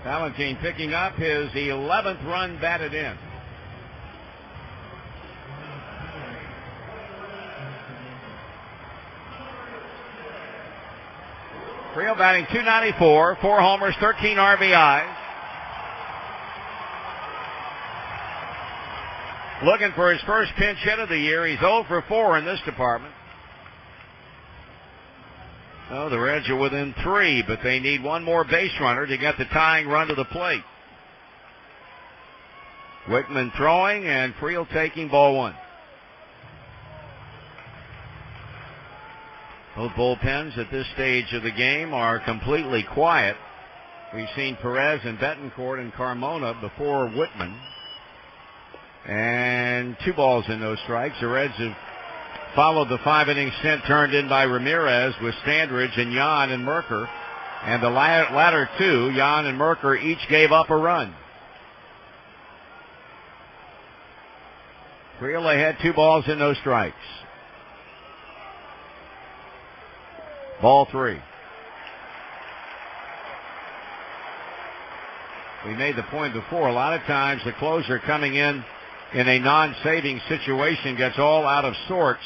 Valentine picking up his 11th run batted in. Creel batting .294, 4 homers, 13 RBIs. Looking for his first pinch hit of the year. He's 0 for 4 in this department. Oh, the Reds are within 3, but they need one more base runner to get the tying run to the plate. Wickman throwing and Creel taking ball 1. Both bullpens at this stage of the game are completely quiet. We've seen Perez and Betancourt and Carmona before Wickman. And 2 balls and no strikes. The Reds have followed the 5-inning stint turned in by Ramirez with Standridge and Yan and Merker. And the latter 2, Yan and Merker, each gave up a run. Creel ahead, 2 balls and no strikes. Ball 3. We made the point before, a lot of times the closer coming in a non-saving situation gets all out of sorts,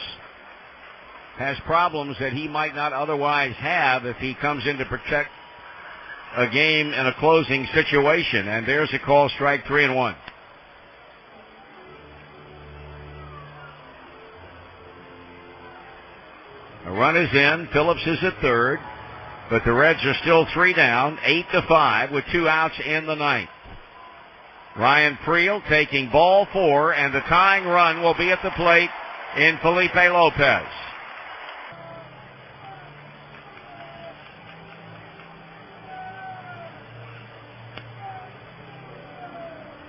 has problems that he might not otherwise have if he comes in to protect a game in a closing situation. And there's a call, strike 3-1. A run is in. Phillips is at third, but the Reds are still 3 down, 8-5 with 2 outs in the ninth. Ryan Creel taking ball 4, and the tying run will be at the plate in Felipe Lopez.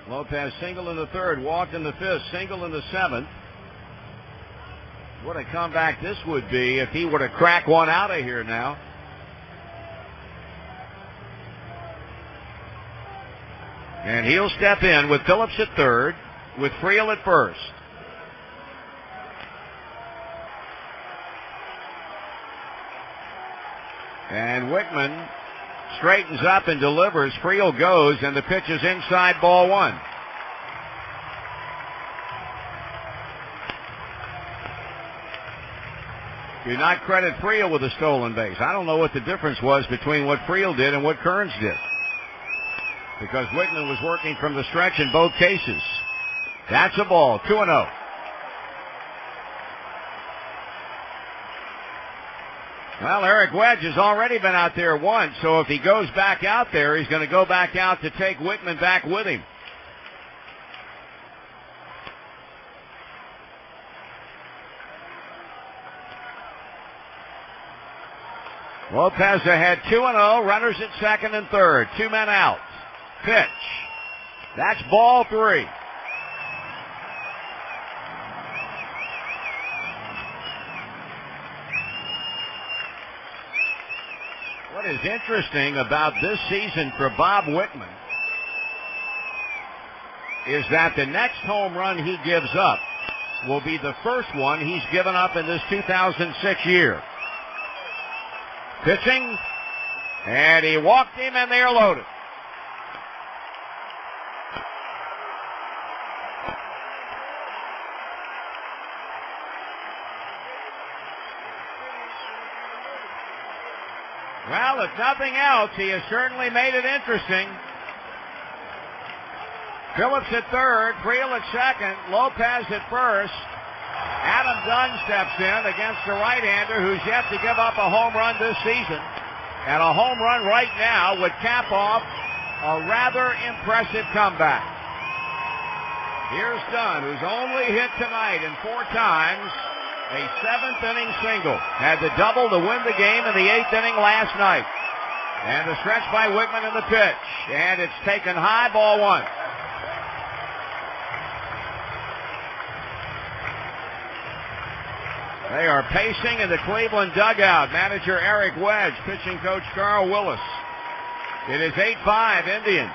Lopez single in the third, walked in the fifth, single in the seventh. What a comeback this would be if he were to crack one out of here now. And he'll step in with Phillips at third, with Creel at first. And Wickman straightens up and delivers. Creel goes, and the pitch is inside, ball 1. Do not credit Creel with a stolen base. I don't know what the difference was between what Creel did and what Kearns did, because Wickman was working from the stretch in both cases. That's a ball, 2-0. Well, Eric Wedge has already been out there once, so if he goes back out there, he's going to go back out to take Wickman back with him. Lopez ahead 2-0, runners at second and third, 2 men out. Pitch. That's ball 3. What is interesting about this season for Bob Wickman is that the next home run he gives up will be the first one he's given up in this 2006 year. Pitching, and he walked him, and they're loaded. Well, if nothing else, he has certainly made it interesting. Phillips at third, Creel at second, Lopez at first. Adam Dunn steps in against the right-hander who's yet to give up a home run this season. And a home run right now would cap off a rather impressive comeback. Here's Dunn, who's only hit tonight in 4 times, a 7th-inning single. Had the double to win the game in the 8th inning last night. And the stretch by Wickman in the pitch. And it's taken high, ball 1. They are pacing in the Cleveland dugout. Manager Eric Wedge, pitching coach Carl Willis. It is 8-5 Indians.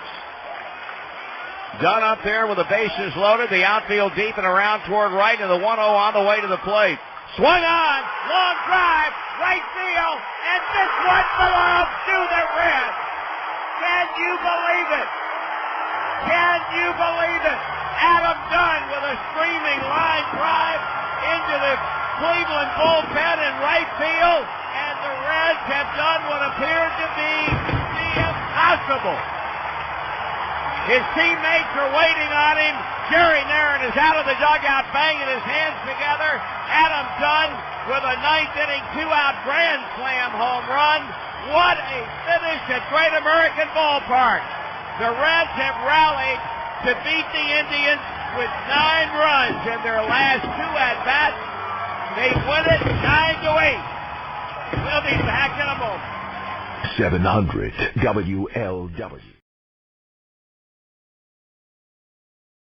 Dunn up there with the bases loaded. The outfield deep and around toward right, and the 1-0 on the way to the plate. Swung on, long drive, right field, and this one belongs to the Reds. Can you believe it? Can you believe it? Adam Dunn with a streaming line drive into the Cleveland bullpen in right field, and the Reds have done what appeared to be the impossible. His teammates are waiting on him. Jerry Narron is out of the dugout banging his hands together. Adam Dunn with a ninth-inning, two-out grand slam home run. What a finish at Great American Ballpark. The Reds have rallied to beat the Indians with 9 runs in their last 2 at-bats. They win it 9-8. We'll be back in a moment. 700 WLW.